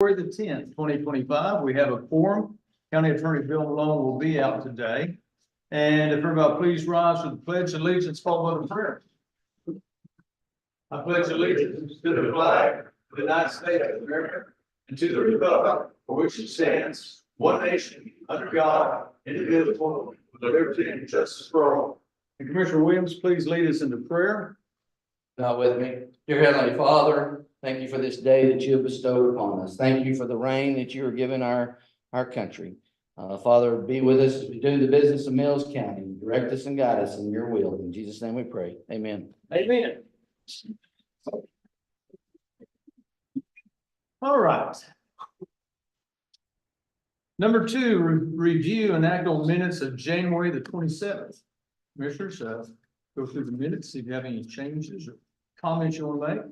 February the 10th, 2025, we have a quorum. County Attorney Bill Malone will be out today. And if everybody please rise for the pledge of allegiance, followed by the prayer. I pledge allegiance to the flag of the United States of America and to the republic for which it stands, one nation, under God, indivisible, with liberty and justice for all. And Commissioner Williams, please lead us into prayer. Not with me. Dear Heavenly Father, thank you for this day that you have bestowed upon us. Thank you for the rain that you are giving our country. Father, be with us as we do the business of Mills County. Direct us and guide us in your will. In Jesus' name we pray. Amen. Amen. All right. Number two, review and act on minutes of January the 27th. Commissioners, go through the minutes, see if you have any changes or comments you want to make.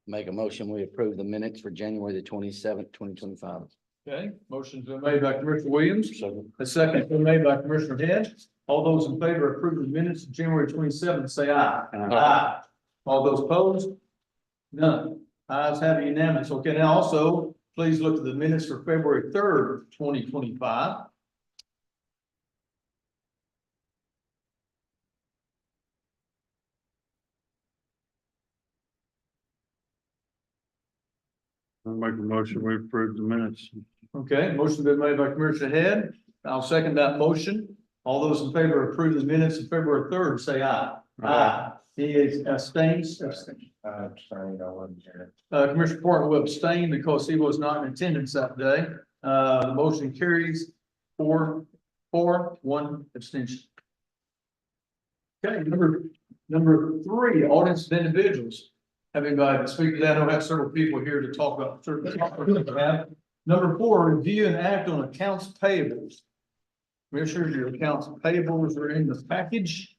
Make a motion, we approve the minutes for January the 27th, 2025. Okay, motion's been made by Commissioner Williams. So, A second has been made by Commissioner Head. All those in favor of approving the minutes of January 27th, say aye. Aye. All those opposed? None. Ayes have it unanimous. Okay, now also, please look at the minutes for February 3rd, 2025. I'll make a motion, we approve the minutes. Okay, motion been made by Commissioner Head. I'll second that motion. All those in favor of approving the minutes of February 3rd, say aye. Aye. He abstains. Abstained, I wasn't here. Commissioner Porter will abstain because he was not in attendance that day. The motion carries 4-1 abstention. Okay, number three, audience of individuals. Have anybody to speak to that? I don't have several people here to talk about certain topics that we have. Number four, review and act on accounts payables. Commissioners, your accounts payables are in the package.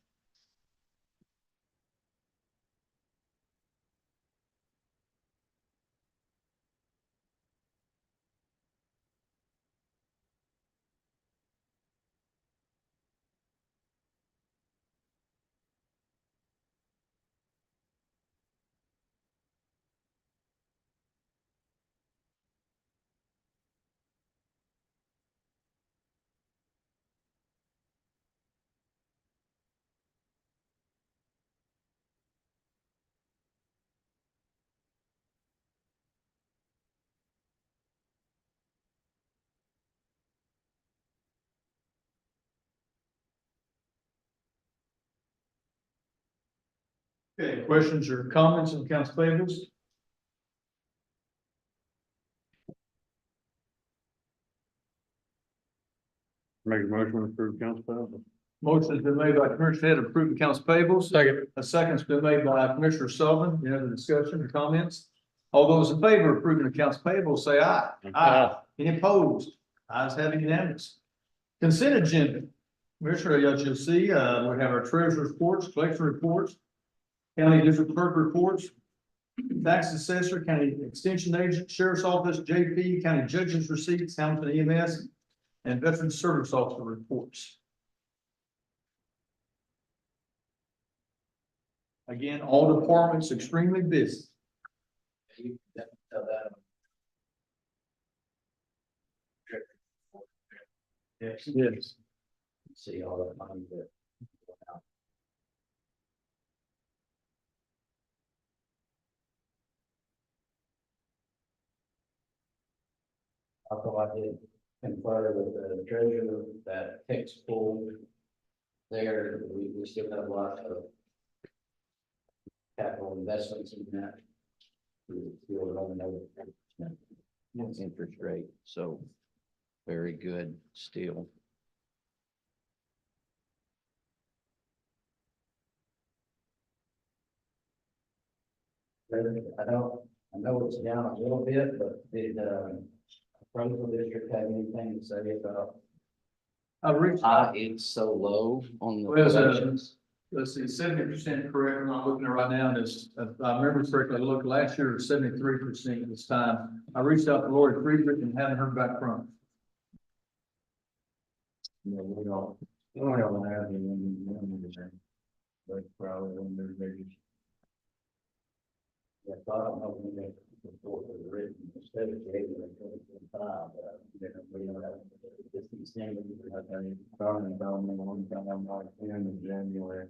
Okay, questions or comments on accounts payables? Make a motion, we approve accounts payable. Motion has been made by Commissioner Head to approve accounts payables. Second. A second's been made by Commissioner Sullivan. Any other discussion or comments? All those in favor of approving accounts payable, say aye. Aye. Any opposed? Ayes have it unanimous. Consent agenda. Commissioner, as you'll see, we have our treasurer's reports, collection reports, county district clerk reports, tax assessor, county extension agent, sheriff's office, JP, county judges receipts, Hamilton EMS, and veteran service officer reports. Again, all departments extremely busy. Yes. See all that money that. Also, I did confer with the treasurer that takes full there, we still have a lot of capital investments in that. We still don't know the interest rate, so very good still. I know it's down a little bit, but did Roseville District have anything to say about? It's so low on the collections. Let's see, 70% correct. I'm not looking at it right now. And it's, if I remember correctly, I looked last year, it was 73% at this time. I reached out to Lori Friedrich and haven't heard back from her. You know, we don't I don't have any, but probably when they're biggest. Yeah, I don't know when they report was written, instead of January 2025, we don't have. It's December, we have any, probably down there one time, like end of January.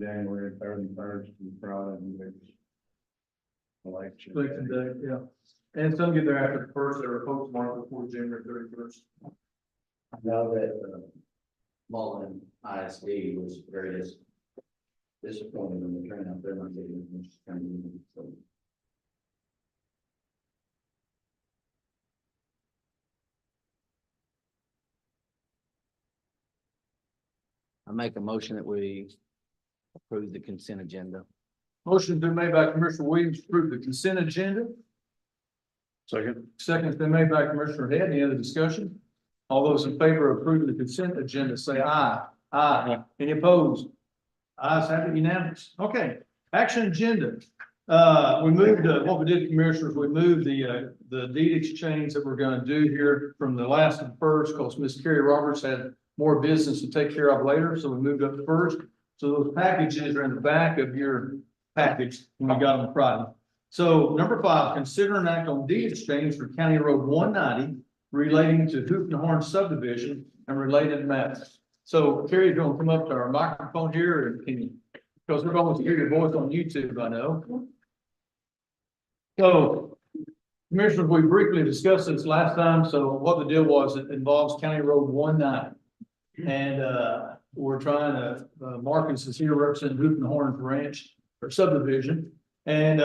January 31st, and probably the election. Election day, yeah. And some get there after the first, or postmarked before January 31st. I know that, Mullen ISD was very disappointed when they turned out their money, which is kind of, so. I make a motion that we approve the consent agenda. Motion been made by Commissioner Williams to approve the consent agenda. Second. Second's been made by Commissioner Head. Any other discussion? All those in favor of approving the consent agenda, say aye. Aye. Any opposed? Ayes have it, unanimous. Okay, action agenda. We moved, what we did, Commissioners, we moved the deed exchange that we're gonna do here from the last to the first, because Miss Carrie Roberts had more business to take care of later, so we moved up to first. So those packages are in the back of your package when we got them Friday. So number 5, consider an act on deed exchange for County Road 190 relating to Hoop and Horn subdivision and related matters. So Carrie's gonna come up to our microphone here and can you, because we're going to hear your voice on YouTube, I know. So Commissioners, we briefly discussed this last time. So what the deal was, it involves County Road 190. And we're trying to, Marcus is here representing Hoop and Horn Ranch or subdivision. And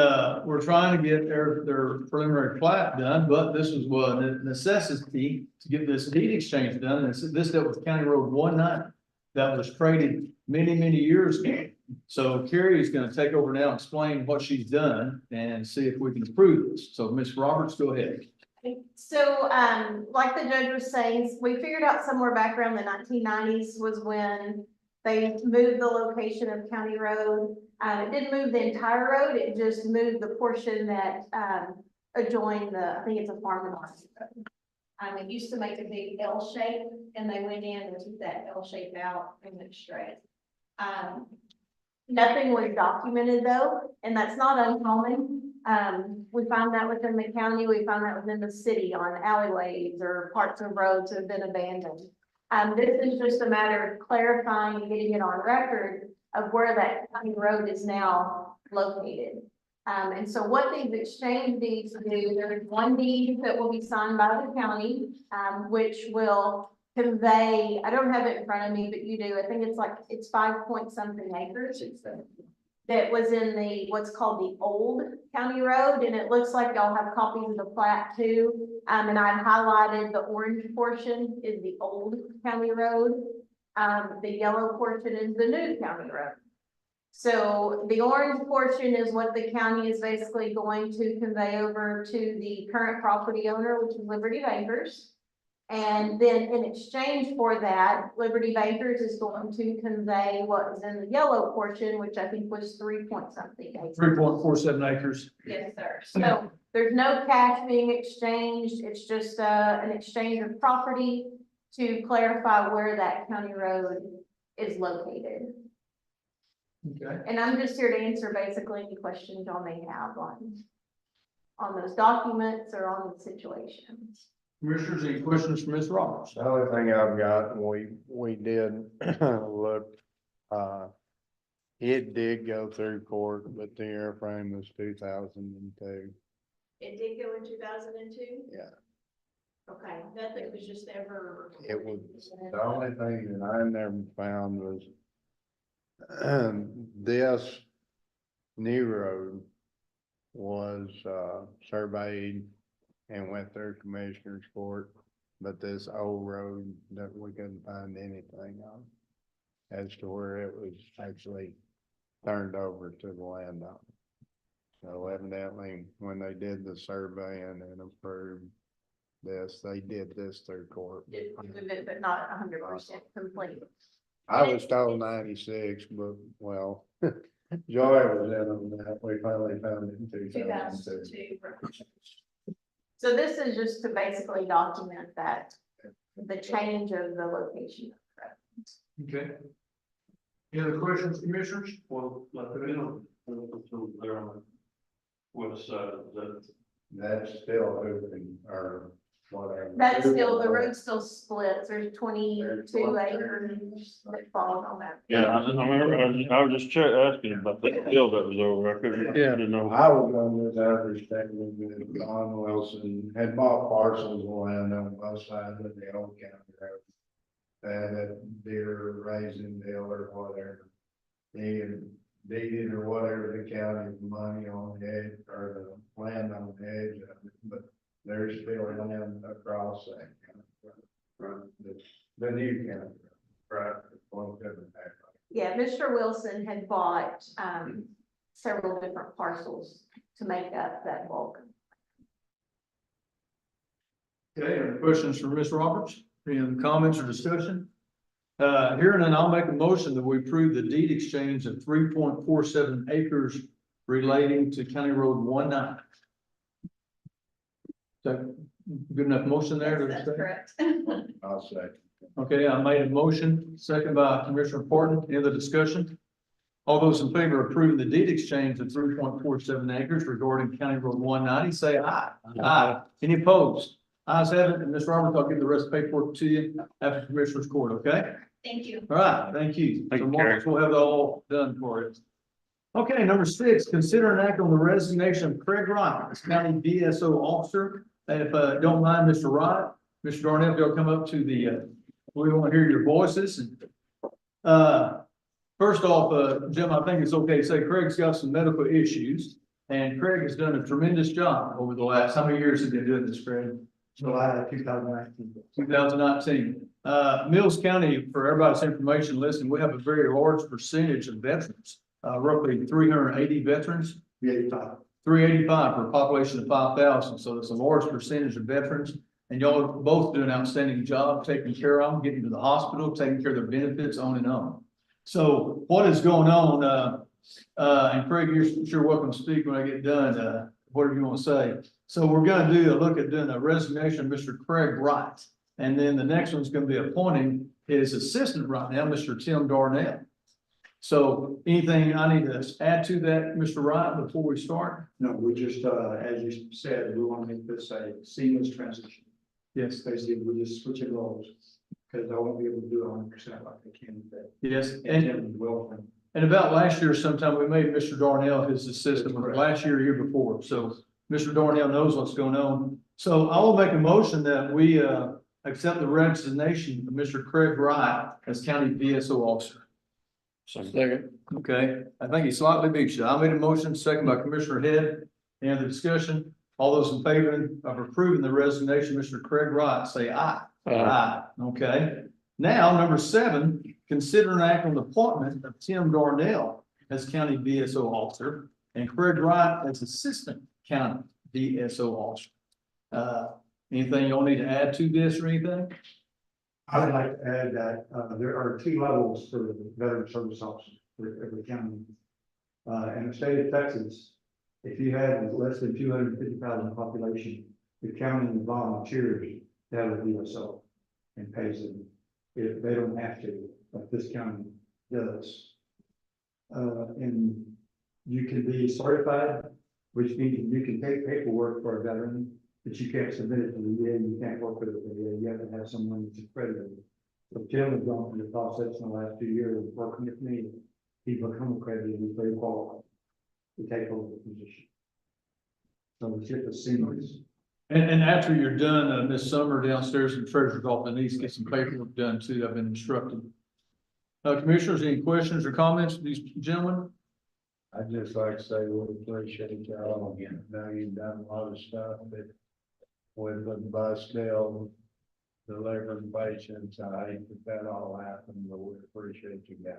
we're trying to get their preliminary plat done, but this was a necessity to get this deed exchange done. And this dealt with County Road 190 that was traded many, many years ago. So Carrie is going to take over now and explain what she's done and see if we can approve this. So Ms. Roberts, go ahead. So, like the judge was saying, we figured out somewhere back around the 1990s was when they moved the location of County Road. It didn't move the entire road, it just moved the portion that, adjoined I think it's a farm and road. It used to make a big L shape and they went in and took that L shape out and went straight. Nothing was documented though, and that's not uncommon. We find that within the county, we find that within the city on alleyways or parts of roads that have been abandoned. This is just a matter of clarifying and getting it on record of where that county road is now located. And so what these exchange deeds do, there's one deed that will be signed by the county, which will convey, I don't have it in front of me, but you do, I think it's 5 point something acres. That was in what's called the old county road, and it looks like y'all have copies of the plat too. And I've highlighted the orange portion is the old county road. The yellow portion is the new county road. So the orange portion is what the county is basically going to convey over to the current property owner, which is Liberty Bankers. And then in exchange for that, Liberty Bankers is going to convey what was in the yellow portion, which I think was 3 point something acres. 3.47 acres. Yes, sir. So there's no cash being exchanged. It's just an exchange of property to clarify where that county road is located. Okay. And I'm just here to answer basically any questions y'all may have on those documents or on the situations. Commissioners, any questions for Ms. Roberts? The only thing I've got, and we did look, it did go through court, but the airframe was 2002. It did go in 2002? Yeah. Okay, nothing was just ever. It was, the only thing that I never found was this new road was surveyed and went through commissioner's court, but this old road that we couldn't find anything on as to where it was actually turned over to the landowner. So evidently, when they did the surveying and approved this, they did this through court. Did it, but not 100% complete. I was told 96, but well, Joy was in on that. We finally found it in 2002. 2002. So this is just to basically document that the change of the location. Okay. Any other questions, commissioners? Well, like, you know, there on the west side of that. That's still open or whatever. That's still, the road still splits, there's 22 acres that fall on that. Yeah, I remember, I was just asking about the field that was over, I didn't know. I was under the understanding that Don Wilson had bought parcels of land on both sides of the old county road. That deer raising deal or whatever. He had deeded or whatever the county money on the edge or the land on the edge of it, but there's still land across that county road. Right, the new county road, right, one different back. Yeah, Mr. Wilson had bought, several different parcels to make up that bulk. Okay, any questions for Ms. Roberts? Any comments or discussion? Hearing none, I'll make a motion that we approve the deed exchange of 3.47 acres relating to County Road 19. Is that good enough motion there? to That's say? correct. I'll say. Okay, I made a motion, second by Commissioner Porton. Any other discussion? All those in favor of approving the deed exchange of 3.47 acres regarding County Road 190, say aye. Aye. Any opposed? Ayes have it, and Ms. Roberts, I'll give the rest of the paperwork to you after Commissioner's Court, okay? Thank you. All right, thank you. Thank So you, Marcus will have that all done for us. Okay, number 6, consider an act on the resignation of Craig Wright as county DSO officer. And if don't mind, Mr. Wright, Mr. Darnell, if you'll come up to the, we want to hear your voices. First off, Jim, I think it's okay to say Craig's got some medical issues. And Craig has done a tremendous job over the last, how many years have you been doing this, Craig? July 2019. 2019. Mills County, for everybody's information, listen, we have a very large percentage of veterans, roughly 380 veterans, 385 for a population of 5,000. So it's a large percentage of veterans. And y'all are both doing an outstanding job taking care of them, getting to the hospital, taking care of their benefits, on and on. So what is going on, and Craig, you're sure welcome to speak when I get done, whatever you want to say. So we're going to do a look at doing a resignation of Mr. Craig Wright. And then the next one's going to be appointing his assistant right now, Mr. Tim Darnell. So anything I need to add to that, Mr. Wright, before we start? No, we just, as you said, we want to make this a seamless transition. Yes. Basically, we just switch it roles because I won't be able to do it 100% like I can today. Yes. And Tim will. And about last year sometime, we made Mr. Darnell his assistant, That's correct. last year, year before. So Mr. Darnell knows what's going on. So I will make a motion that we accept the resignation of Mr. Craig Wright as county VSO officer. Second. Okay, I think he slightly beat you. I made a motion, second by Commissioner Head. Any other discussion? All those in favor of approving the resignation of Mr. Craig Wright, say aye. Aye. Okay. Now, number 7, consider an act on the appointment of Tim Darnell as county VSO officer and Craig Wright as assistant county VSO officer. Anything y'all need to add to this or anything? I would like to add that there are 2 levels for the veteran service officer for every county. In the state of Texas, if you have less than 250,000 population, the county volunteers to have a VSO and pays them if they don't have to, like this county does. And you can be certified, which means you can take paperwork for a veteran, but you can't submit it to the VA, you can't work with the VA, you have to have someone that's accredited. So Tim has gone through the process in the last 2 years, working with me, he become accredited, he's very qualified to take over the position. So it's just a seamless. And after you're done, Ms. Summer downstairs in the treasurer's office needs to get some paperwork done too. I've been instructed. Commissioners, any questions or comments, of these gentlemen? I'd just like to say we appreciate y'all again. I know you've done a lot of stuff that with the bus deal, delivering patients. I hate that all happened, but we appreciate you guys.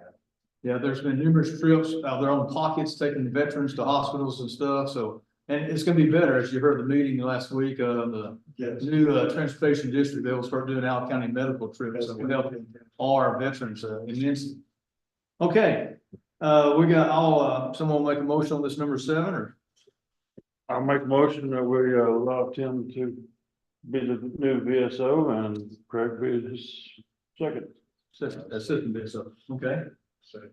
Yeah, there's been numerous trips out of their own pockets, taking the veterans to hospitals and stuff. So, and it's going to be better, as you heard the meeting last week, the Yes. new transportation district, they will start doing Allen County medical trips. So we help all our veterans immensely. Okay, we got all, someone make a motion on this number 7 or? I'll make a motion that we allow Tim to be the new VSO and Craig be his second. Assistant BSO, okay?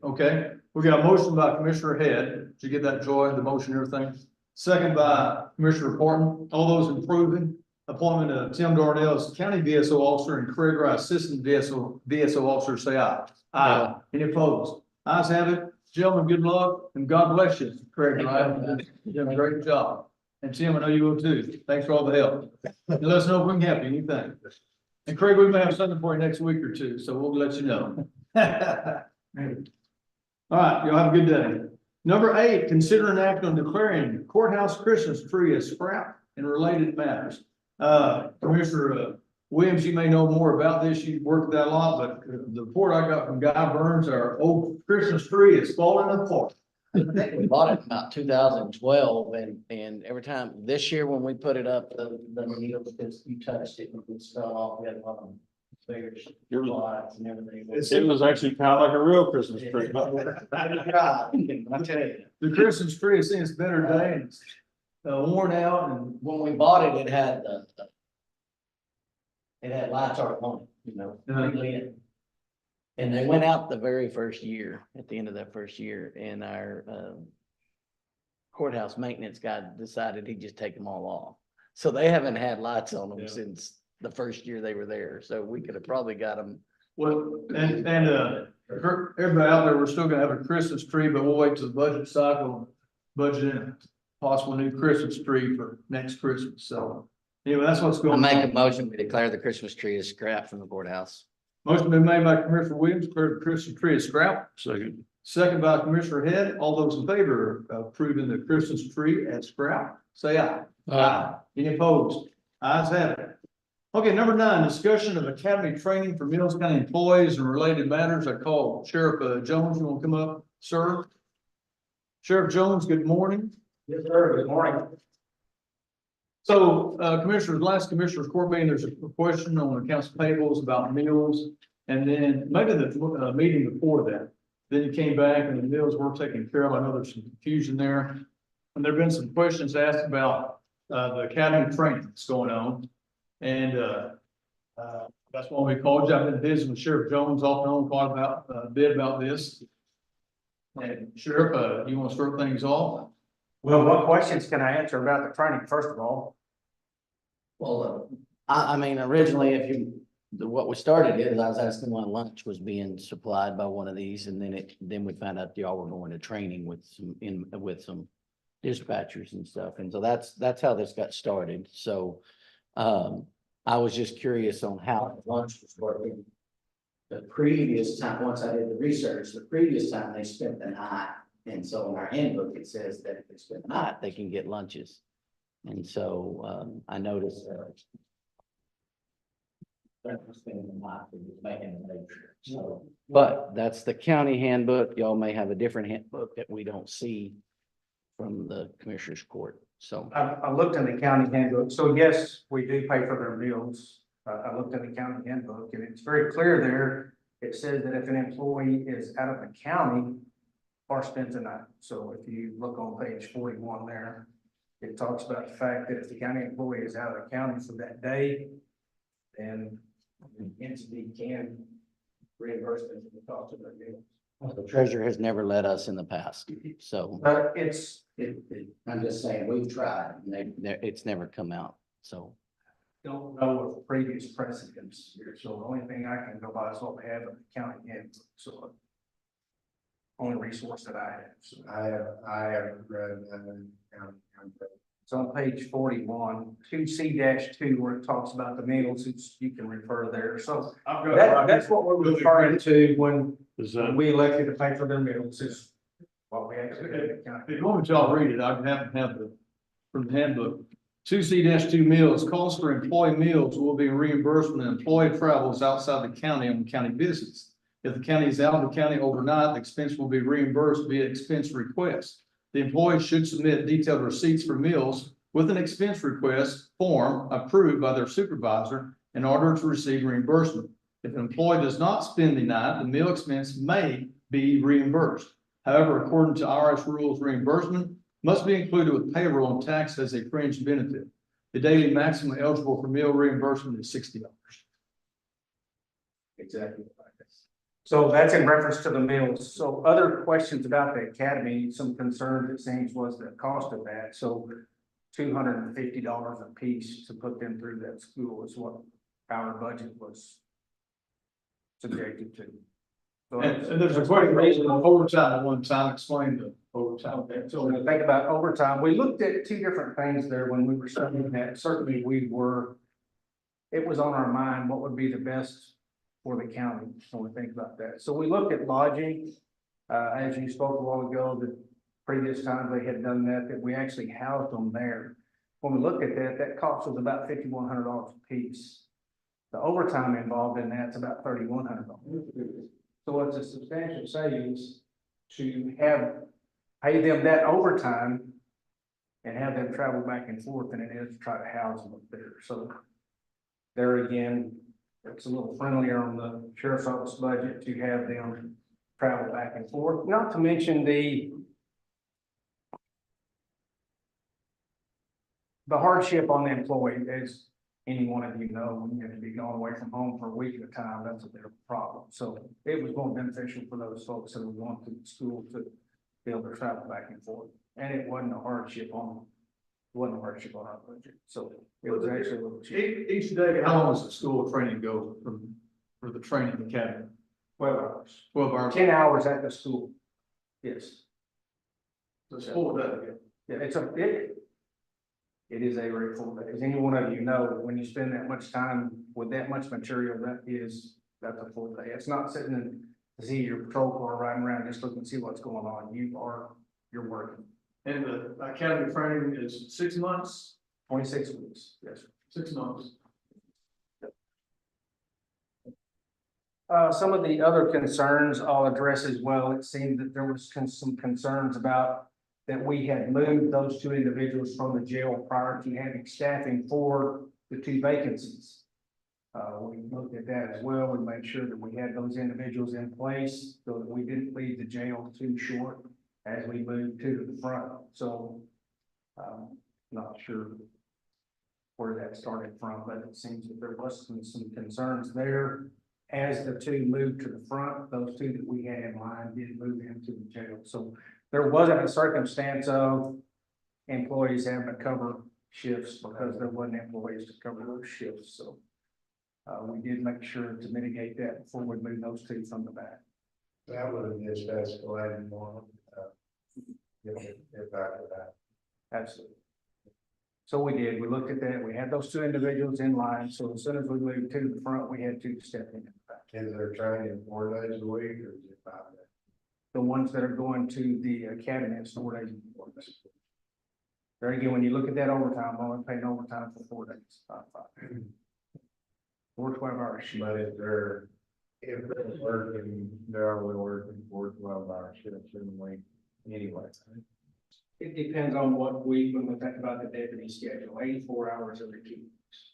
Okay, we got a motion by Commissioner Head. Did you get that, Joy, the motion and everything? Second by Commissioner Horton. All those approving appointment of Tim Darnell as County VSO Officer and Craig Wright Assistant VSO Officer, say aye. Aye. Any opposed? Ayes have it. Gentlemen, good luck and God bless you, Craig Wright. You did a great job. And Tim, I know you will too. Thanks for all the help. And let us know if we can help you, anything. And Craig, we may have something for you next week or two, so we'll let you know. All right, y'all have a good day. Number 8, consider an act on declaring courthouse Christmas tree as scrap and related matters. Commissioner Williams, you may know more about this. You've worked that a lot, but the report I got from Guy Burns, our old Christmas tree is falling apart. I think we bought it in about 2012 and every time, this year when we put it up, the needle, because you touched it and it fell off, we had a lot of figures, spots and everything. It was actually kind of like a real Christmas tree. I tell you, The Christmas tree has seen its better days, worn out and when we bought it, it had lights already on it, you know, lit. And they went out the very first year, at the end of that first year, and our courthouse maintenance guy decided he'd just take them all off. So they haven't had lights on them since the first year they were there, so we could have probably got them. well, and everybody out there, we're still gonna have a Christmas tree, but we'll wait till the budget cycle, budget in a possible new Christmas tree for next Christmas. So anyway, that's what's I going make a on. motion, we declare the Christmas tree as scrap from the courthouse. Motion been made by Commissioner Williams, declare the Christmas tree is scrap. Second. Second by Commissioner Head. All those in favor of approving the Christmas tree as scrap, say aye. Aye. Any opposed? Ayes have it. Okay, number 9, discussion of academy training for Mills County employees and related matters. I call Sheriff Jones. You want to come up, sir? Sheriff Jones, good morning. Yes, sir. Good morning. So, Commissioners, last Commissioners Court meeting, there's a question on accounts payables about meals. And then maybe the meeting before that, then you came back and the meals were taken care of. I know there's some confusion there. And there've been some questions asked about, the academy training that's going on. And, that's why we called you. I've been busy with Sheriff Jones off and on quite a bit about this. And Sheriff, you want to start things off? Well, what questions can I answer about the training, first of all? Well, I mean, originally, what we started is I was asking why lunch was being supplied by one of these, and then we found out y'all were going to training with some dispatchers and stuff, and so that's how this got started. So, I was just curious on how lunch was working. The previous time, once I did the research, the previous time they spent the night, and so in our handbook, it says that if they spend the night, they can get lunches. And so, I noticed that was spending the night, it was making a major. So, but that's the county handbook. Y'all may have a different handbook that we don't see from the Commissioner's Court. So, I looked in the county handbook, so yes, we do pay for their meals. I looked in the county handbook and it's very clear there. It says that if an employee is out of the county or spends the night. So if you look on page 41 there, it talks about the fact that if the county employee is out of the county for that day, then the entity can reimburse them for the cost of their meals. the treasurer has never let us in the past. So But I'm just saying, we've tried, and it's never come out. So, don't know of previous precedents here, so the only thing I can go by is what we have in the county handbook, so. Only resource that I have, so. I haven't read that. It's on page 41, 2C-2, where it talks about the meals, you can refer there, so. That's what we're referring to when Is that, we elected to pay for their meals, is what we actually did in the county. If you want y'all to read it, I have from the handbook. 2C-2 meals, costs for employee meals will be reimbursed when an employee travels outside the county on county business. If the county is out of the county overnight, the expense will be reimbursed via expense request. The employee should submit detailed receipts for meals with an expense request form approved by their supervisor in order to receive reimbursement. If an employee does not spend the night, the meal expense may be reimbursed. However, according to IRS rules, reimbursement must be included with payroll and tax as a fringe benefit. The daily maximum eligible for meal reimbursement is $60. Exactly. So that's in reference to the meals. So other questions about the academy, some concerns it seems was the cost of that. So $250 a piece to put them through that school is what our budget was subjected to. So And there's a quick reason on overtime at one time, explain the overtime. Okay, so when we think about overtime, we looked at two different things there when we were studying that. Certainly it was on our mind, what would be the best for the county, when we think about that. So we looked at lodging, as you spoke a while ago, the previous times they had done that we actually housed them there. When we looked at that, that cost was about $5,100 a piece. The overtime involved in that's about $3,100. So it's a substantial savings to pay them that overtime and have them travel back and forth than it is to try to house them up there. So there again, it's a little friendlier on the sheriff's office budget to have them travel back and forth, not to mention the hardship on the employee, as any one of you know, when you have to be gone away from home for a week at a time, that's a bit of a problem. So it was more beneficial for those folks that would want the school to be able to travel back and forth. And it wasn't a hardship on our budget. So it was actually a little cheap. Each day, how long does the school training go for the training academy? 12 hours. 12 hours. 10 hours at the school. Yes. It's full day. Yeah, it is a very full day. As any one of you know, when you spend that much time with that much material, that's a full day. It's not sitting in to see your patrol car riding around just looking to see what's going on. You're working. And the academy training is 6 months, 26 weeks. Yes, sir. 6 months. Some of the other concerns I'll address as well. It seemed that there was some concerns about that we had moved those two individuals from the jail prior to having staffing for the two vacancies. We looked at that as well and made sure that we had those individuals in place so that we didn't leave the jail too short as we moved to the front. So, not sure where that started from, but it seems that there was some concerns there. As the two moved to the front, those two that we had in line did move into the jail. So there wasn't a circumstance of employees having to cover shifts because there wasn't employees to cover those shifts. So we did make sure to mitigate that before we moved those two from the back. That would have just escalated more. If after that. Absolutely. So we did, we looked at that, we had those two individuals in line, so as soon as we moved to the front, we had two to step in the back. Is there training 4 days a week or is it 5 days? The ones that are going to the academy, it's 4 days. There again, when you look at that overtime, I'm only paying overtime for 4 days, not 5. 4 12-hour shifts. But if they're working, they're only working 4 12-hour shifts in a week anyway. It depends on what week, when we think about the deputy schedule, 84 hours every 2 weeks.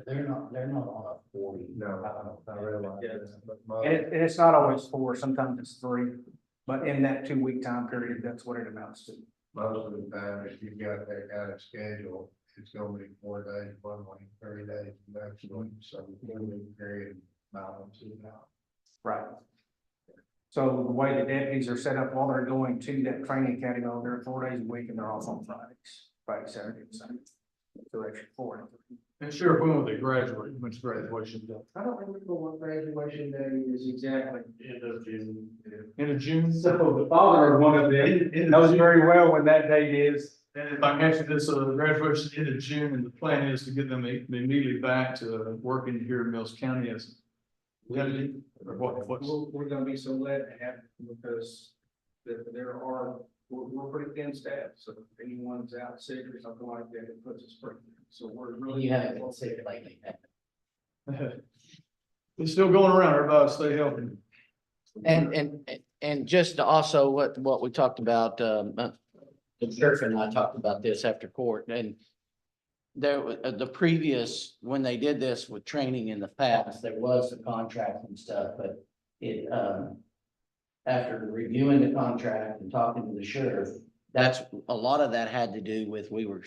They're not on a 40. No, I realize that, but And it's not always 4, sometimes it's 3, but in that 2-week time period, that's what it amounts to. most of the time, if you've got that kind of schedule, it's gonna be 4 days, 1 week, 30 days, next week, so the 2-week period balances out. Right. So the way the deputies are set up while they're going to that training academy, they're 4 days a week and they're off on Fridays, Friday, Saturday, and Sunday. So extra 4. And Sheriff, when will they graduate? When's graduation done? I don't remember what graduation day is exactly. End of June. End of June? So the father of one of them knows very well when that date is. And if I mention this, graduation end of June, and the plan is to get them immediately back to working here in Mills County as. Or what's? We're gonna be so glad to have it because we're pretty thin staff, so if anyone's out sick or something like that, it puts us pretty. So we're really. You haven't been sick lately. It's still going around, everybody stay healthy. And just to also what we talked about, the sheriff and I talked about this after court, and there was the previous, when they did this with training in the past, there was the contract and stuff, but it, after reviewing the contract and talking to the sheriff, that's, a lot of that had to do with, we were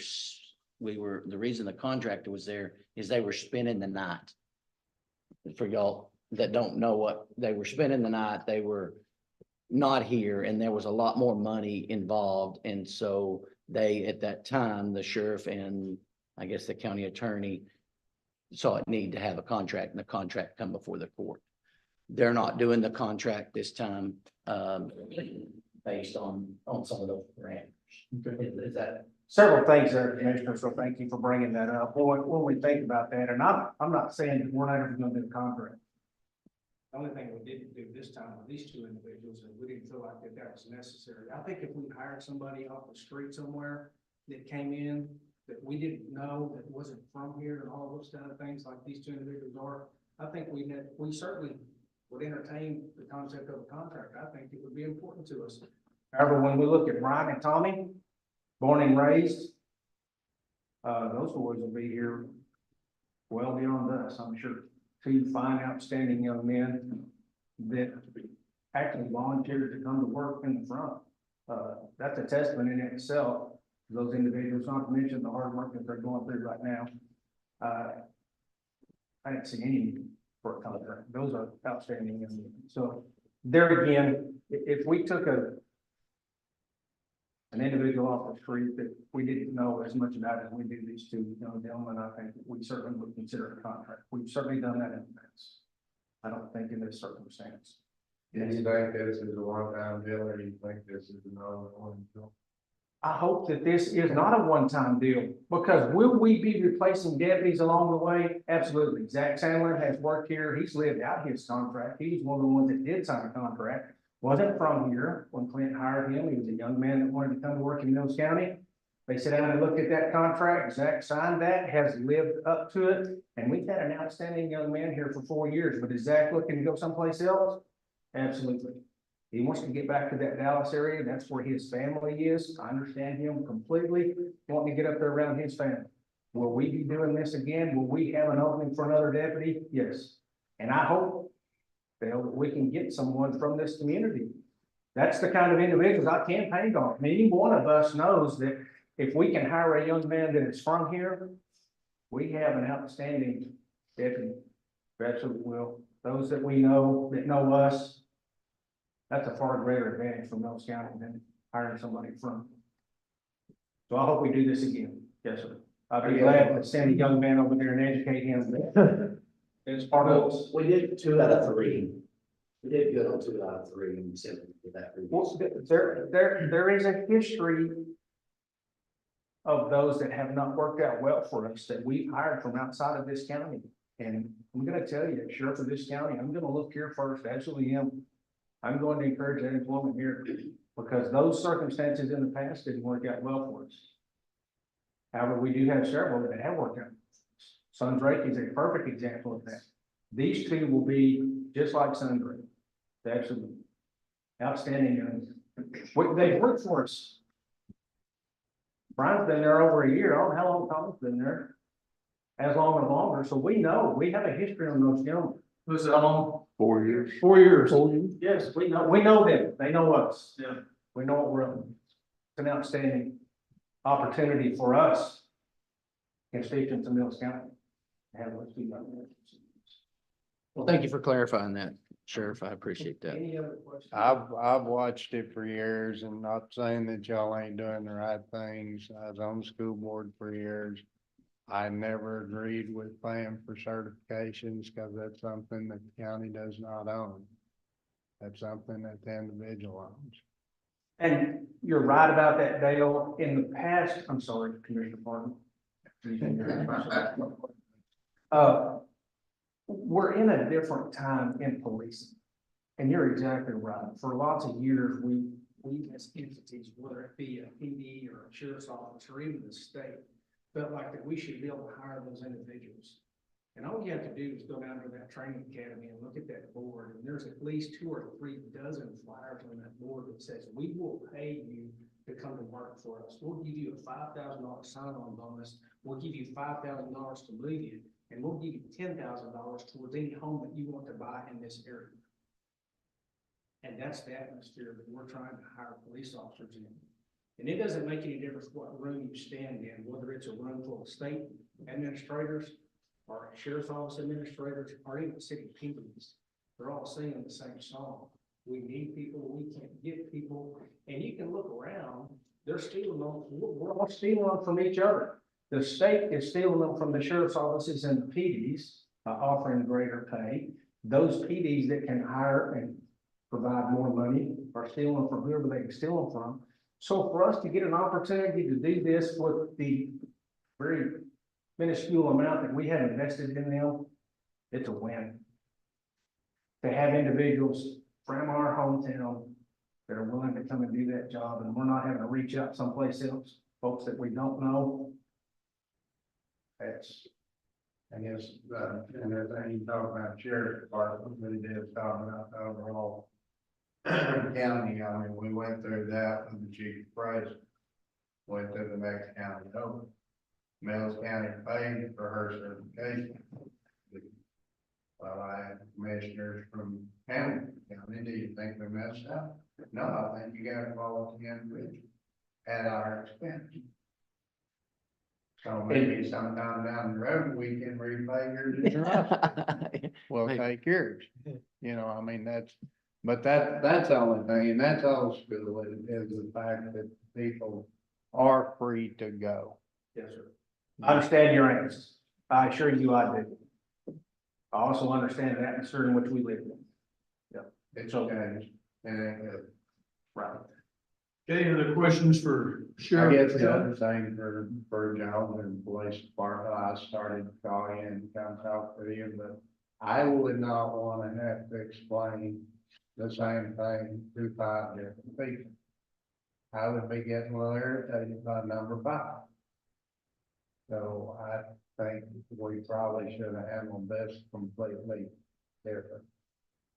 the reason the contractor was there is they were spending the night. For y'all that don't know what, they were spending the night, they were not here, and there was a lot more money involved. And so they, at that time, the sheriff and I guess the county attorney saw it need to have a contract, and the contract come before the court. They're not doing the contract this time, based on some of those parameters. Is that? Several things there, Commissioner, so thank you for bringing that up. When we think about that, and I'm not saying that we're not ever gonna do a contract. The only thing we didn't do this time with these two individuals is we didn't feel like that was necessary. I think if we hired somebody off the street somewhere that came in, that we didn't know, that wasn't from here and all those kind of things like these two individuals are, I think we certainly would entertain the concept of a contract. I think it would be important to us. However, when we look at Brian and Tommy, born and raised, those boys will be here well beyond us, I'm sure. Two fine, outstanding young men that actually volunteered to come to work in the front. That's a testament in itself to those individuals, not to mention the hard work that they're going through right now. I didn't see any need for a contract. Those are outstanding young men. So there again, if we took an individual off the street that we didn't know as much about as we do these two young gentlemen, I think that we certainly would consider a contract. We've certainly done that in the past. I don't think in this circumstance. Do you think this is a one-time deal, or do you think this is another one? I hope that this is not a one-time deal, because will we be replacing deputies along the way? Absolutely. Zach Sandler has worked here. He's lived out his contract. He's one of the ones that did sign a contract. Wasn't from here when Clint hired him. He was a young man that wanted to come to work in Mills County. They sat down and looked at that contract. Zach signed that, has lived up to it. And we've had an outstanding young man here for 4 years. But is Zach looking to go someplace else? Absolutely. He wants to get back to that Dallas area. That's where his family is. I understand him completely. Wanting to get up there around his family. Will we be doing this again? Will we have an opening for another deputy? Yes. And I hope that we can get someone from this community. That's the kind of individuals I campaigned on. Any one of us knows that if we can hire a young man that is from here, we have an outstanding deputy. Absolutely will. Those that we know, that know us, that's a far greater advantage for Mills County than hiring somebody from. So I hope we do this again. Yes, sir. I'd be glad to send a young man over there and educate him. It's part of. We did 2 out of 3. We did good on 2 out of 3 and sent them to that. Well, there is a history of those that have not worked out well for us that we've hired from outside of this county. And I'm gonna tell you, sheriff of this county, I'm gonna look here first, absolutely am. I'm going to encourage that employment here because those circumstances in the past didn't work out well for us. However, we do have several that have worked out. Son Drake is a perfect example of that. These two will be just like Son Drake. Absolutely. Outstanding. They've worked for us. Brian's been there over a year. I don't know how long Tom's been there. As long or longer. So we know, we have a history on those gentlemen. Who's that on? 4 years. 4 years. Yes, we know them. They know us. Yeah. We know what we're up. It's an outstanding opportunity for us. Constituents of Mills County. to Have those two young men. Well, thank you for clarifying that, Sheriff. I appreciate that. Any other questions? I've watched it for years and not saying that y'all ain't doing the right things. I was on the school board for years. I never agreed with paying for certifications because that's something that the county does not own. That's something that the individual owns. And you're right about that, Dale. In the past, I'm sorry, Commissioner Martin. We're in a different time in policing. And you're exactly right. For lots of years, we as entities, whether it be a PD or a sheriff's office or even the state, felt like that we should be able to hire those individuals. And all you have to do is go down to that training academy and look at that board. And there's at least 2 or 3 dozen flyers on that board that says, we will pay you to come to work for us. We'll give you a $5,000 sign-on bonus. We'll give you $5,000 to move you. And we'll give you $10,000 towards any home that you want to buy in this area. And that's the atmosphere that we're trying to hire police officers in. And it doesn't make any difference what room you stand in, whether it's a room full of state administrators or sheriff's office administrators, or even city PDs. They're all singing the same song. We need people, we can't get people, and you can look around, they're stealing them, we're all stealing them from each other. The state is stealing them from the sheriff's offices and the PDs, offering greater pay. Those PDs that can hire and provide more money are stealing from whoever they can steal them from. So for us to get an opportunity to do this with the very minuscule amount that we have invested in them, it's a win. To have individuals from our hometown that are willing to come and do that job, and we're not having to reach out someplace else, folks that we don't know. That's, I guess, and as you talk about sheriff department, we did talk about the overall county. I mean, we went through that with the chief of police, went through the next county over. Mills County paid for her certification. Well, I had commissioners from Hamilton County, do you think we messed up? No, I think you got to follow the individual at our expense. So maybe sometime down the road, we can repay yours and yours. We'll take yours. You know, I mean, that's the only thing, and that's also is the fact that people are free to go. yes, sir. I understand your angst. I assure you I do. I also understand the atmosphere in which we live in. It's changed, and it ain't good. Right. Okay, any other questions for I Sheriff? guess the other thing for Jones and police department, I started calling in and come talk with him, but I would not want to have to explain the same thing to 5 different people. I would be getting a little irritated by number 5. So I think we probably should have handled this completely different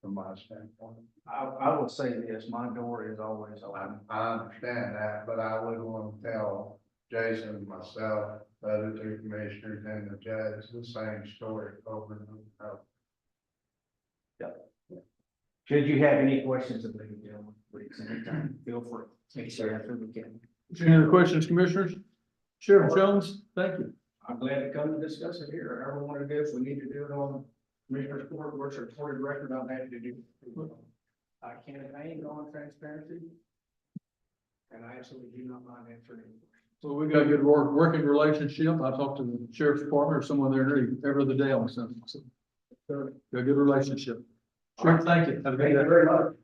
from my standpoint. I will say this, my door is always open. I understand that, but I wouldn't want to tell Jason, myself, the other 2 commissioners and the judge the same story over and over. Should you have any questions of me, gentlemen, please, anytime, feel free. Thank you, sir. Any other questions, commissioners? Sheriff Jones, thank you. I'm glad to come to discuss it here. However we want to do it, if we need to do it on Commissioner's Court, what's a recorded record, I'm happy to do. I campaigned on transparency. And I absolutely do not mind answering any questions. So we got a good working relationship. I talk to the sheriff's department or someone there every other day on something. So got a good relationship. Sure, thank you. Have a good Thank day. you very much.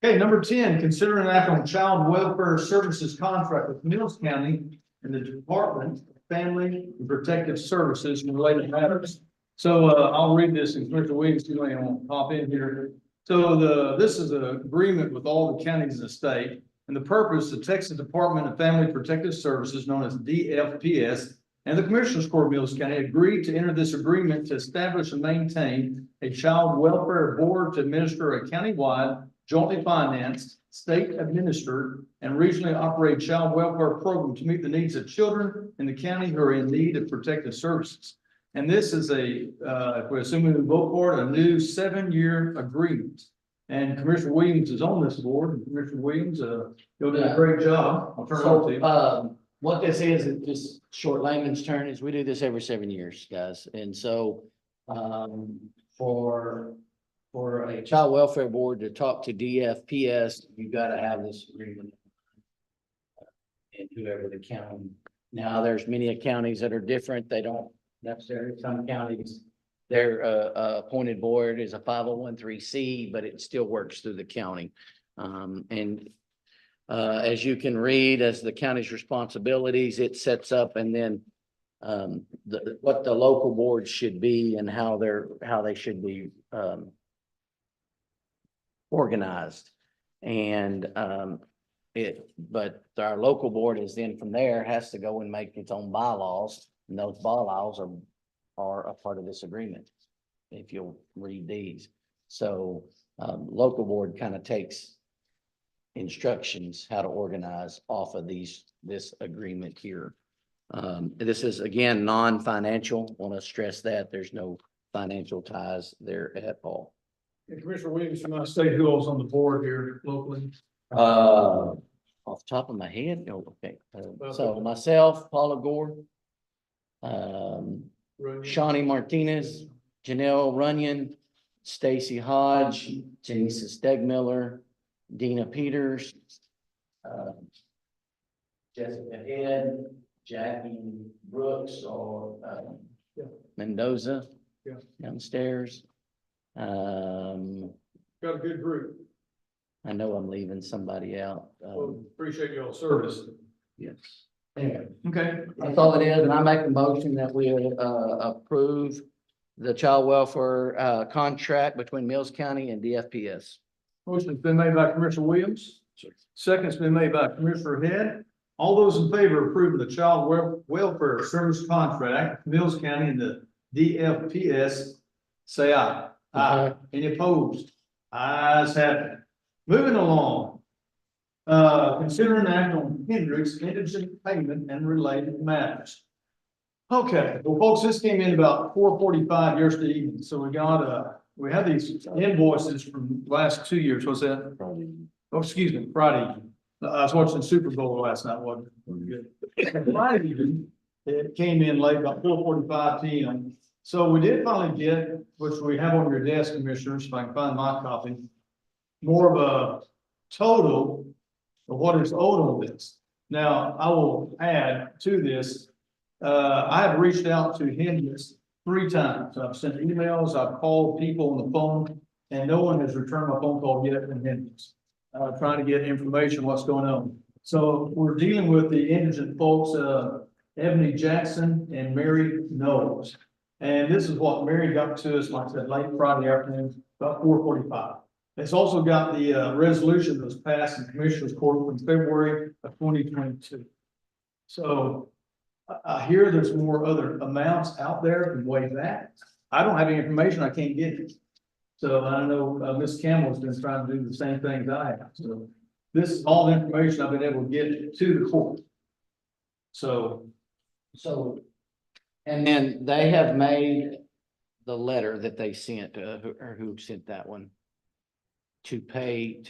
Okay, number 10, consider an act on child welfare services contract with Mills County and the Department of Family and Protective Services and related matters. So I'll read this, and Commissioner Williams, you may want to pop in here. So this is an agreement with all the counties in the state, and the purpose, the Texas Department of Family Protective Services, known as DFPS, and the Commissioners Court of Mills County agreed to enter this agreement to establish and maintain a child welfare board to administer a countywide, jointly financed, state administered, and regionally operated child welfare program to meet the needs of children in the county who are in need of protective services. And this is if we're assuming we vote for it, a new 7-year agreement. And Commissioner Williams is on this board, and Commissioner Williams, you'll do a great job. I'll turn it over to you. So, what this is just short layman's term, is we do this every 7 years, guys. And so, for a child welfare board to talk to DFPS, you've got to have this agreement. And whoever the county. Now, there's many counties that are different. They don't necessarily, some counties, their appointed board is a 501(c), but it still works through the county. As you can read, as the county's responsibilities, it sets up, and then what the local boards should be and how they should be organized. And but our local board is then from there has to go and make its own bylaws, and those bylaws are a part of this agreement, if you'll read these. So local board kind of takes instructions how to organize off of this agreement here. This is, again, non-financial. Want to stress that there's no financial ties there at all. Commissioner Williams from my state, who else on the board here locally? Off the top of my head, no, okay. So myself, Paula Gore, Shawnee Martinez, Janelle Runyon, Stacy Hodge, Janisa Stegmiller, Dina Peters, Jessica Head, Jackie Brooks or Mendoza Yeah. downstairs. Got a good group. I know I'm leaving somebody out. Appreciate your service. Yes. Anyway, Okay. that's all it is, and I make a motion that we approve the child welfare contract between Mills County and DFPS. Motion's been made by Commissioner Williams. Second's been made by Commissioner Head. All those in favor of approving the child welfare service contract, Mills County and the DFPS, say aye. Aye. Any opposed? Ayes have it. Moving along. Consider an act on Hendricks indigent payment and related matters. Okay, well, folks, this came in about 4:45 yesterday evening, so we have these invoices from last 2 years, what's that? Oh, excuse me, Friday evening. I was watching Super Bowl last night, wasn't it? Good. Friday evening, it came in late, about 4:45 PM. So we did finally get, which we have on your desk, Commissioners, if I can find my copy, more of a total of what is owed on this. Now, I will add to this, I have reached out to Hendricks 3 times. I've sent emails, I've called people on the phone, and no one has returned my phone call yet from Hendricks. Trying to get information, what's going on. So we're dealing with the indigent folks, Ebony Jackson and Mary Knowles. And this is what Mary got to us, like I said, late Friday afternoon, about 4:45. It's also got the resolution that was passed in Commissioner's Court in February of 2022. So I hear there's more other amounts out there than way back. I don't have any information, I can't get it. So I know Ms. Campbell's been trying to do the same things I have. So this is all the information I've been able to get to the court. So And then they have made the letter that they sent, who sent that one? To pay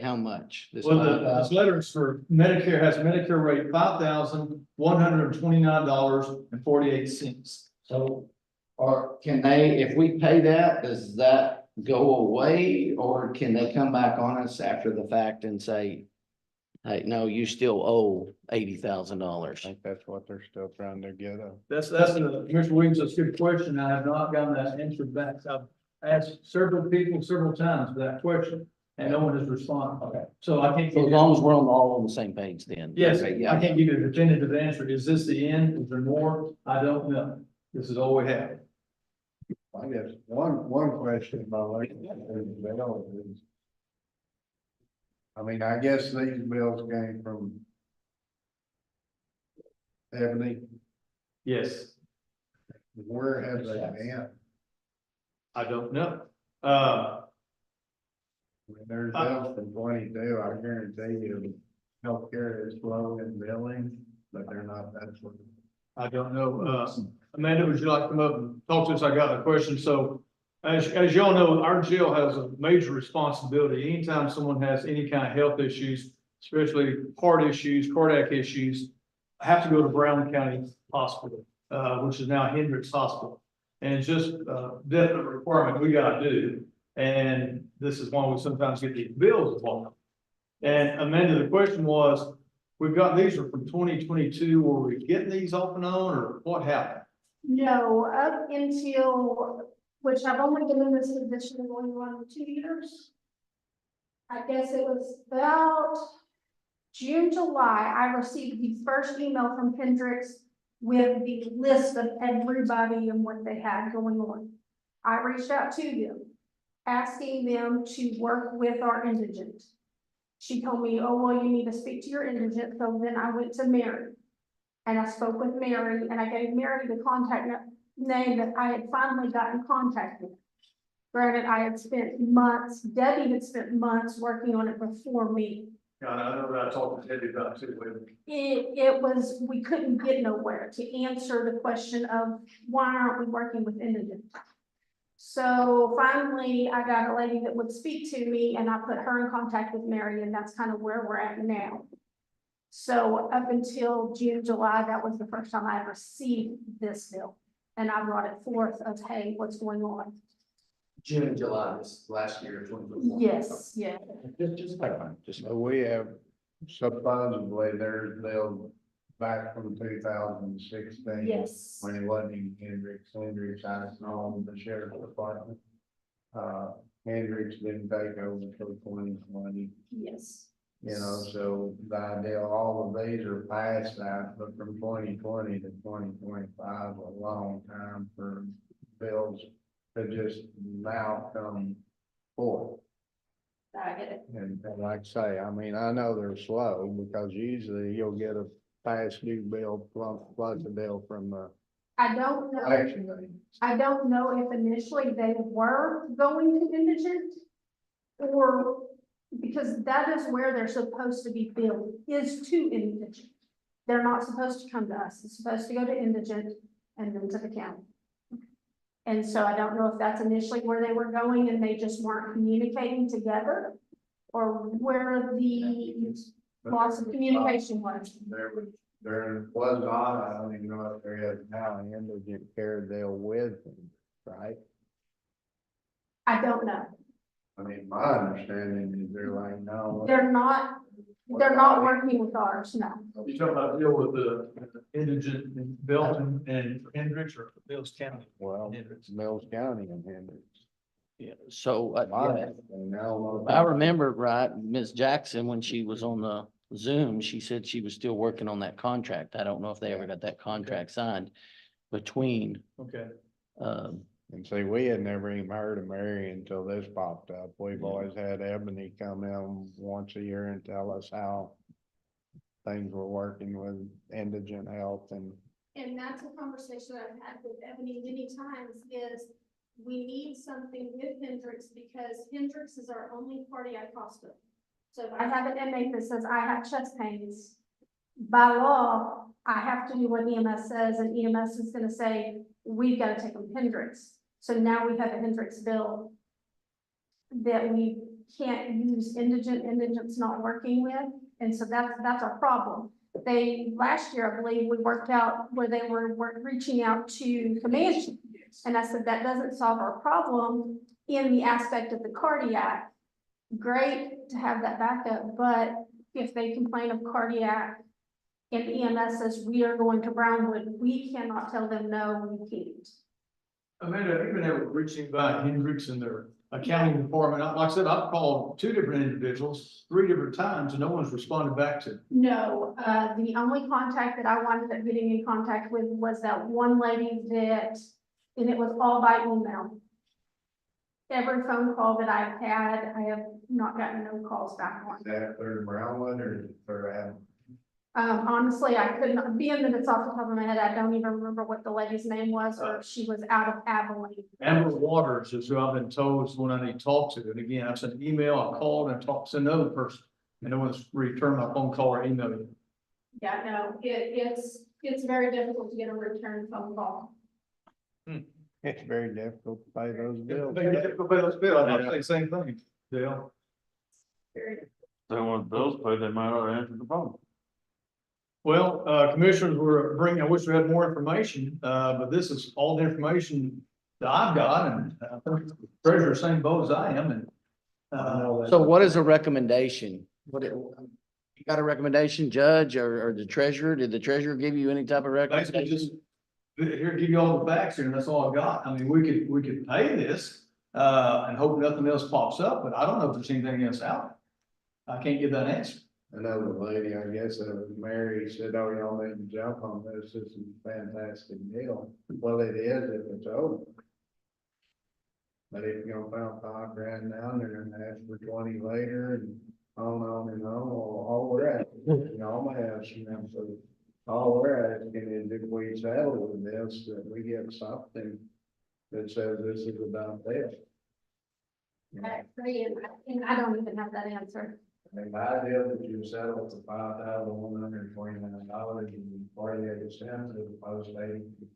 how much? This well, this letter is for Medicare, has Medicare rate $5,129.48. So, or can they, if we pay that, does that go away? Or can they come back on us after the fact and say, hey, no, you still owe $80,000? I think that's what they're still trying to get at. That's Commissioner Williams, that's a good question. I have not gotten that answer back. I've asked several people several times for that question and no one has responded. Okay. So I can't. So as long as we're all on the same page then. Yes, Okay, I yeah. can't give you a definitive answer. Is this the end? Is there more? I don't know. This is all we have. I guess one question about like, is, I mean, I guess these bills came from Ebony. Yes, Where have they been? I don't know. I mean, there's bills from 22, I guarantee you, healthcare is low in billing, but they're not that sort of. I don't know. Amanda, would you like to come up and talk to us? I got a question. So as y'all know, our jail has a major responsibility. Anytime someone has any kind of health issues, especially heart issues, cardiac issues, have to go to Brown County Hospital, which is now Hendricks Hospital. And it's just a definite requirement we gotta do. And this is why we sometimes get these bills involved. And Amanda, the question was, we've got these are from 2022. Were we getting these off and on or what happened? No, up until, which I've only been in this position going on 2 years. I guess it was about June, July, I received the first email from Hendricks with the list of everybody and what they had going on. I reached out to them, asking them to work with our indigent. She told me, oh, well, you need to speak to your indigent. So then I went to Mary. And I spoke with Mary and I gave Mary the contact name that I had finally gotten contact with. Granted, I had spent months, Debbie had spent months working on it before me. Yeah, I know that I talked to Debbie about it too. It was, we couldn't get nowhere to answer the question of why aren't we working with indigents? So finally, I got a lady that would speak to me and I put her in contact with Mary, and that's kind of where we're at now. So up until June, July, that was the first time I ever received this bill. And I brought it forth of, hey, what's going on? June and July, this last year, 2024. Yes, yeah. Just clarifying, just. So we have supposedly there's bill back from 2016. Yes. When it wasn't even Hendricks, I know the sheriff's department. Hendricks didn't take over until 2020, Yes. you know, so the idea, all of these are past that, but from 2020 to 2025, a long time for bills to just now come forth. I get it. And like I say, I mean, I know they're slow because usually you'll get a past due bill plus a bill from the I don't know. election day. I don't know if initially they were going to indigent or because that is where they're supposed to be billed, is to indigent. They're not supposed to come to us. It's supposed to go to indigent and then to the county. And so I don't know if that's initially where they were going and they just weren't communicating together or where the loss of communication was. There was not, I don't even know if there is now an indigent care deal with them, right? I don't know. I mean, my understanding is they're like, no. They're not working with ours, no. You talking about deal with the indigent in Belton and Hendricks or Mills County? Well, Hendricks. Mills County and Hendricks. Yeah, so, My yeah, understanding, I don't know. I remember, right, Ms. Jackson, when she was on the Zoom, she said she was still working on that contract. I don't know if they ever got that contract signed between, Okay. And see, we had never even heard of Mary until this popped up. We've always had Ebony come in once a year and tell us how things were working with indigent health and And that's a conversation I've had with Ebony many times is we need something with Hendricks because Hendricks is our only cardiac hospital. So if I have an inmate that says I have chest pains, by law, I have to do what EMS says and EMS is gonna say, we've got to take them Hendricks. So now we have a Hendricks bill that we can't use indigent's not working with. And so that's our problem. Last year, I believe, we worked out where they were reaching out to Comanche. And I said, that doesn't solve our problem in the aspect of the cardiac. Great to have that backup, but if they complain of cardiac and EMS says we are going to Brownwood, we cannot tell them, no, we can't. Amanda, have you been able to reaching by Hendricks and their accounting department? Like I said, I've called 2 different individuals, 3 different times, and no one's responded back to. No, the only contact that I wound up getting in contact with was that one lady and it was all by email. Every phone call that I've had, I have not gotten no calls back on. is that third Brownwood or is it third Avenue? Honestly, I could not, being that it's off the top of my head, I don't even remember what the lady's name was, or if she was out of Abilene. Amber Waters is who I've been told is the one I need to talk to. And again, I've sent an email, I called and talked to another person. And no one's returned my phone call or email yet. Yeah, no, it's very difficult to get a return phone call. It's very difficult to pay those bills. They get to pay those bills. I say the same thing, Dale. They want bills paid, they might not answer the phone. Well, commissioners were bringing, I wish we had more information, but this is all the information that I've got and treasurer same boat as I am and. so what is a recommendation? You got a recommendation, Judge, or the treasurer? Did the treasurer give you any type of Basically just, recommendation? here, give you all the facts here and that's all I've got. I mean, we could pay this, and hope nothing else pops up, but I don't know if there's anything else out. I can't give that answer. Another lady, I guess, Mary said, oh, y'all need to jump on this. This is a fantastic deal. Well, it is if it's over. But if you're gonna pound $5,000 down there and ask for 20 later and on and on, well, all we're at, y'all may have some, so all we're asking is if we settle with this, that we get something that says this is a done deal. I agree, and I don't even have that answer. I mean, the idea that you settle for $5,129 and 48 cents as opposed to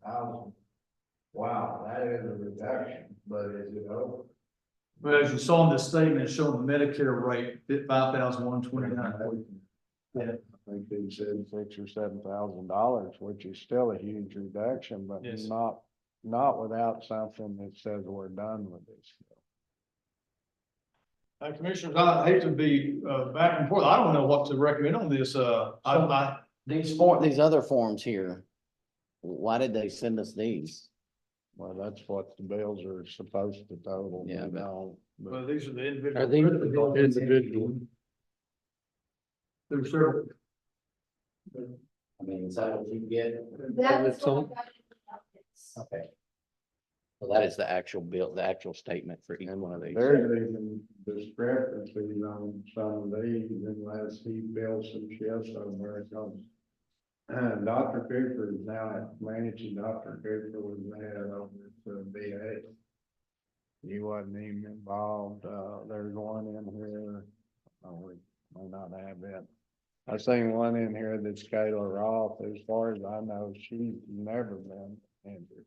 $82,000 Wow, that is a reduction, but is it over? Well, as you saw in this statement, it's showing the Medicare rate at $5,129. Yeah. I think they said $6,000 or $7,000, which is still a huge reduction, but Yes. not without something that says we're done with this. Commissioners, I hate to be, back and forth. I don't know what to recommend on this. These other forms here, why did they send us these? Well, that's what the bills are supposed to total. Yeah, but- no, but- Well, these are the individual. Are these individual? There's several. I mean, is that what you get? That's what I got. Okay. Well, that is the actual bill, the actual statement for each one of these. There's even discrepancies on some of these unless he bills some shifts somewhere it comes. Dr. Cooper is now at Comanche. Dr. Cooper was there over to VA. He wasn't even involved. There's one in here. Oh, we may not have it. I seen one in here that's Kayla Roth. As far as I know, she's never been injured.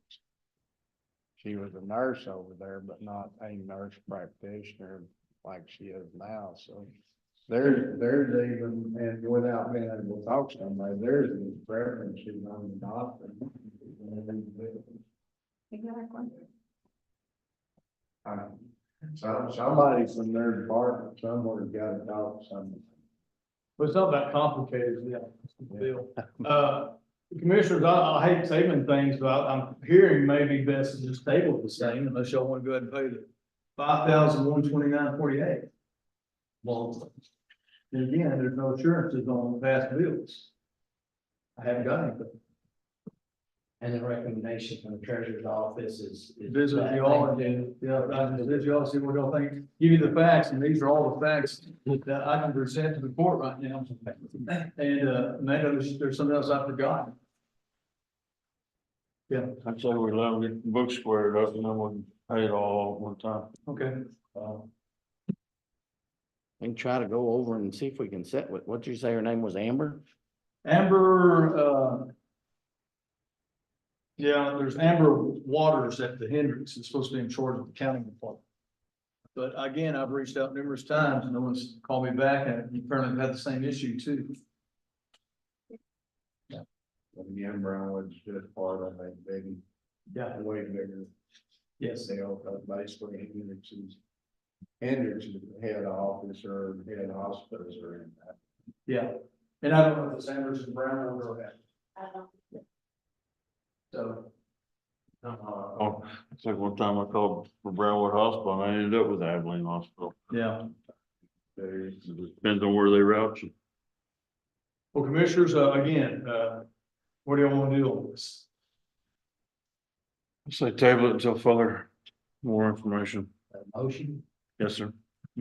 She was a nurse over there, but not a nurse practitioner like she is now, so. There's even, and without being able to talk to somebody, there's these preferences on the doctor. Exactly. Somebody from their department somewhere got to talk to somebody. But it's not that complicated, yeah. Bill. Commissioners, I hate tabling things, but I'm hearing maybe best to just table the same unless y'all want to go ahead and pay the $5,129.48. Well, and again, there's no assurances on past bills. I haven't got anything. And the recommendation from the treasurer's office is. Visit with y'all and, yeah, I just visit y'all, see what y'all think, give you the facts, and these are all the facts that I can present to the court right now. And, maybe there's something else I forgot. Yeah, I'd say we let them get the book squared up and then we'll pay it all at one time. okay. We can try to go over and see if we can set, what'd you say her name was, Amber? Amber, yeah, there's Amber Waters at the Hendricks, is supposed to be in charge of the county department. But again, I've reached out numerous times, and no one's called me back, and you apparently had the same issue too. And Young Brown was just part of a big, Yeah, way bigger yes, deal, because basically Hendricks is the head office or head hospitals are in that. yeah. And I don't know if it's Amber's and Brown or that, so. Oh, it's like one time I called for Brownwood Hospital and I ended up with Abilene Hospital. Yeah. It depends on where they route you. Well, commissioners, again, what do you want to do on this? Say table it until further, more information. Motion? Yes, sir.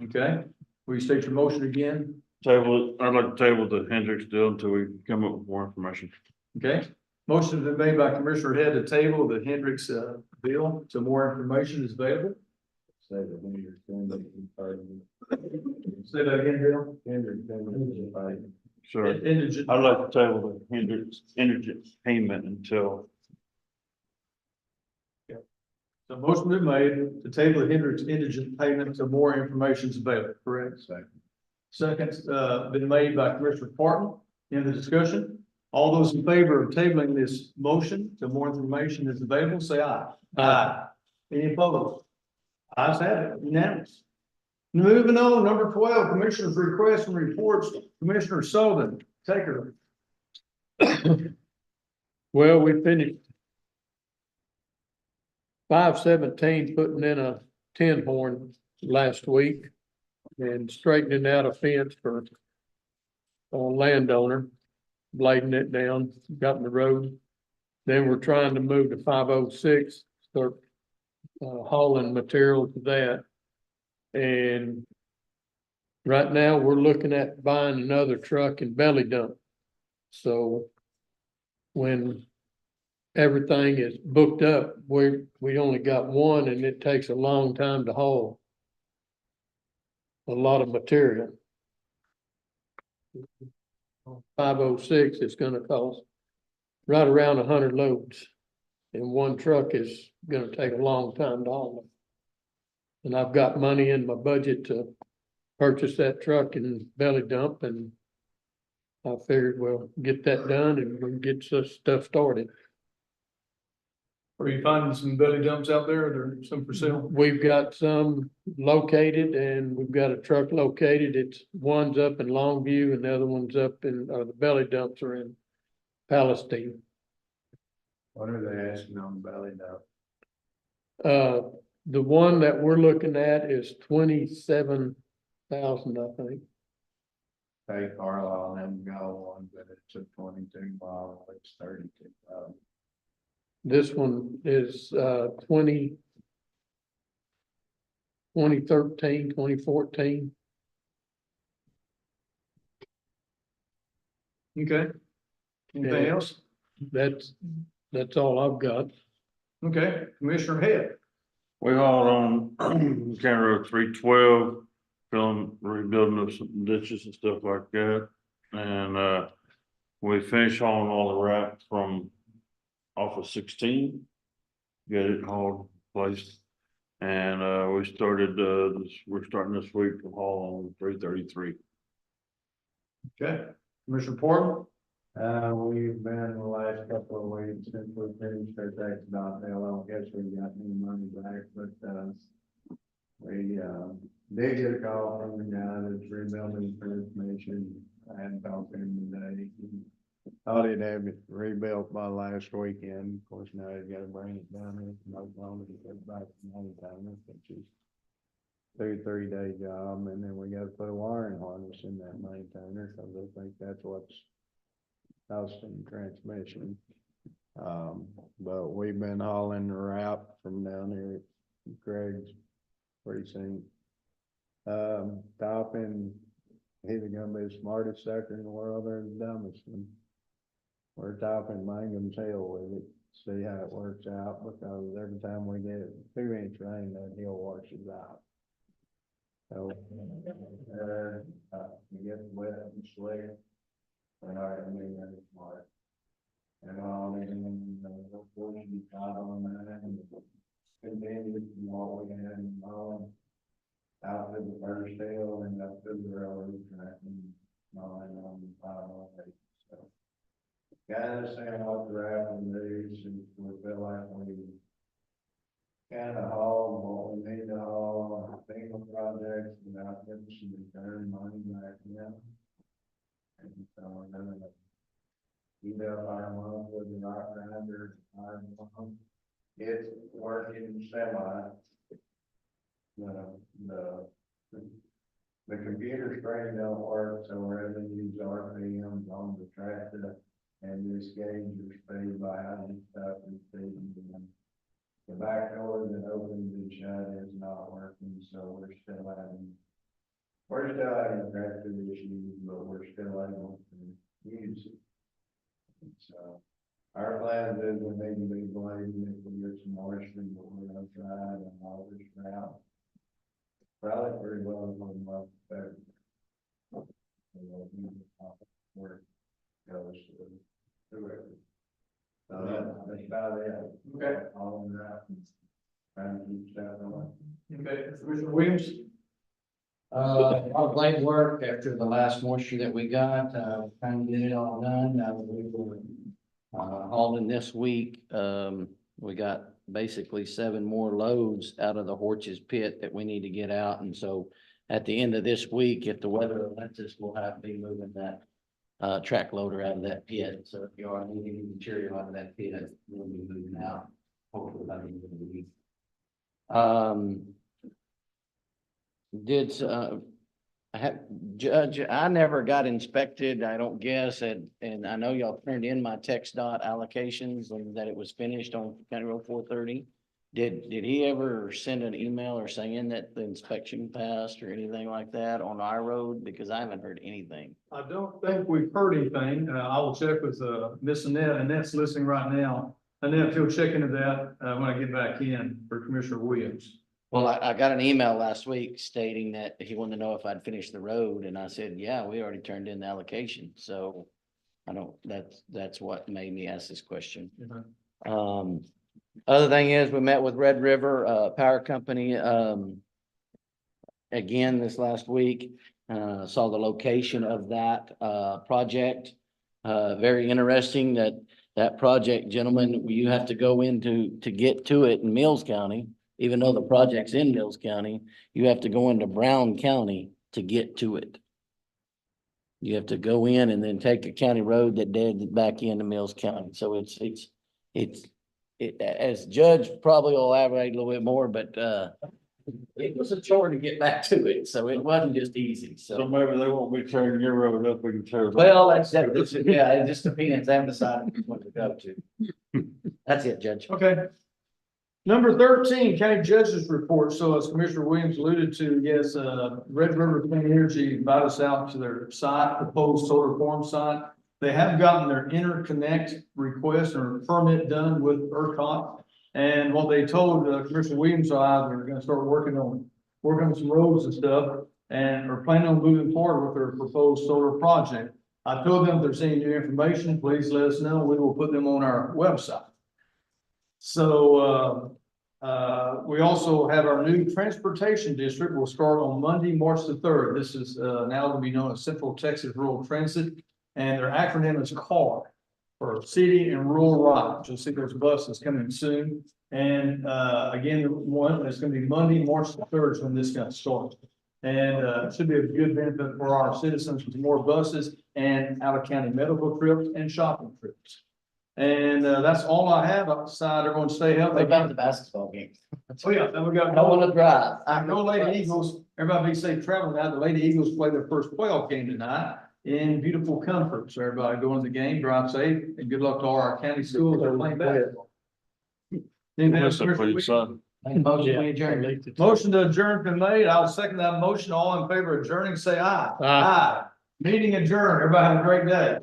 Okay, will you state your motion again? Table it, I'd like to table the Hendricks deal until we come up with more information. Okay, motion has been made by Commissioner Head to table the Hendricks, bill, so more information is available. Say the Hendricks, Say that again, Bill. Hendricks. Sure. Indigent. I'd like to table the Hendricks indigent payment until, So motion been made to table the Hendricks indigent payment until more information is available, correct? Second, been made by Commissioner Parton. In the discussion, all those in favor of tabling this motion till more information is available, say aye. Aye. Any opposed? Ayes have it, unanimous. Moving on, number 12, Commissioners' requests and reports. Commissioner Sullivan, take her. Well, we finished 517 putting in a 10-horn last week and straightening out a fence for a landowner, blading it down, got in the road. Then we're trying to move to 506, start hauling material to that. And right now we're looking at buying another truck and belly dump. So when everything is booked up, we only got one and it takes a long time to haul a lot of material. 506 is gonna cost right around 100 loads. And one truck is gonna take a long time to haul it. And I've got money in my budget to purchase that truck and belly dump, and I figured we'll get that done and we'll get some stuff started. Are you finding some belly dumps out there? Are there some for sale? We've got some located and we've got a truck located. It's one's up in Longview and the other one's up in, the belly dumps are in Palestine. What are they asking on belly dump? The one that we're looking at is 27,000, I think. Hey, Carlisle, them got one, but it's a 22 model, it's 32,000. This one is 2013, 2014. Okay. Anything Yeah. else? That's all I've got. Okay, Commissioner Head. We hauled on County Road 312, rebuilding of some ditches and stuff like that. And, we finished hauling all the wrap from off of 16. Get it hauled, placed. And, we're starting this week to haul on 333. Okay, Commissioner Portman. We've been the last couple of weeks since we finished our tax dot deal, I don't guess we got any money back, but, we, did get a call from the guy that's rebuilding transmission. I hadn't talked to him today. Thought he'd have it rebuilt by last weekend. Of course, now he's gotta bring it down here from Oklahoma to get it back from Montana, which is 2-3 day job, and then we gotta put a wiring harness in that maintainer, cause I think that's what's costing transmission. But we've been hauling the wrap from down here at Greg's precinct. Topping, either gonna be the smartest sucker in the world or the dumbest one. We're topping Mangum's Hill with it, see how it works out, because every time we get 2-inch rain, that hill washes out. So, you get wet and slick, we're not gonna be very smart. And hopefully we got on that and continued from what we had in mind. Out to the first hill and up to the railroad track and mine on the 508. So, guys, saying what the rapping news, and we feel like we kind of haul what we need to haul on FEMA projects without getting some return money back in. And so we're gonna eat up our month with the rock grinder, our month. It's working semi. The computer screen don't work, so we're having to use RPMs on the tractor and this gauge your speed by how this stuff is feeding them. The back door that opens and shut is not working, so we're still having tractor issues, but we're still able to use it. So our plan is we need to be blading if we get some moisture, but we're gonna try it and all this route. Probably pretty well on the month there. Where it goes through it. So that's about it. Okay. All in that. Trying to keep stuff going. Okay, Commissioner Williams. Our blade work after the last moisture that we got, trying to get it all done. We were hauling this week. We got basically 7 more loads out of the Horches pit that we need to get out. And so at the end of this week, if the weather lets us, we'll have to be moving that track loader out of that pit. So if you are needing any material out of that pit, we'll be moving out hopefully by the end of the week. Judge, I never got inspected, I don't guess, and I know y'all turned in my text dot allocations and that it was finished on County Road 430. Did he ever send an email or saying that the inspection passed or anything like that on our road? Because I haven't heard anything. I don't think we've heard anything. I will check with, Miss Annette. Annette's listening right now. Annette, if you'll check into that, when I get back in for Commissioner Williams. Well, I got an email last week stating that he wanted to know if I'd finished the road, and I said, yeah, we already turned in the allocation, so I don't, that's what made me ask this question. Other thing is, we met with Red River, Power Company, again this last week. Saw the location of that, project. Very interesting that project, gentlemen, you have to go into, to get to it in Mills County. Even though the project's in Mills County, you have to go into Brown County to get to it. You have to go in and then take a county road that dead back into Mills County. So as Judge probably will elaborate a little bit more, but, it was a chore to get back to it, so it wasn't just easy, So so. maybe they won't be tearing your road up, we can tear it up. Well, yeah, it just depends, they haven't decided which one to go to. That's it, Judge. Okay. Number 13, county judges report. So as Commissioner Williams alluded to, yes, Red River Clean Energy invited us out to their site, proposed solar farm site. They have gotten their interconnect request or permit done with ERCOT. And what they told Commissioner Williams, they're gonna start working on some roads and stuff, and are planning on moving forward with their proposed solar project. I told them if there's any new information, please let us know. We will put them on our website. So, we also have our new transportation district will start on Monday, March the 3rd. This is, now to be known as Central Texas Rural Transit, and their acronym is CAR, for City and Rural Rides. You'll see those buses coming soon. And, again, one, it's gonna be Monday, March the 3rd is when this got started. And, it should be a good benefit for our citizens with more buses and out-of-county medical trips and shopping trips. And, that's all I have outside. Everyone stay healthy. What about the basketball game? Oh, yeah, then we got. I wanna drive. I know Lady Eagles, everybody be safe traveling out. The Lady Eagles play their first playoff game tonight in beautiful comfort. So everybody going to the game, drive safe, and good luck to all our county schools that are playing basketball. Anything else, Listen for your Commissioner? son. Make a motion, we adjourn. Motion to adjourn been made. I'll second that motion. All in favor of adjourning, say aye. Aye. Meeting adjourned. Everybody have a great day.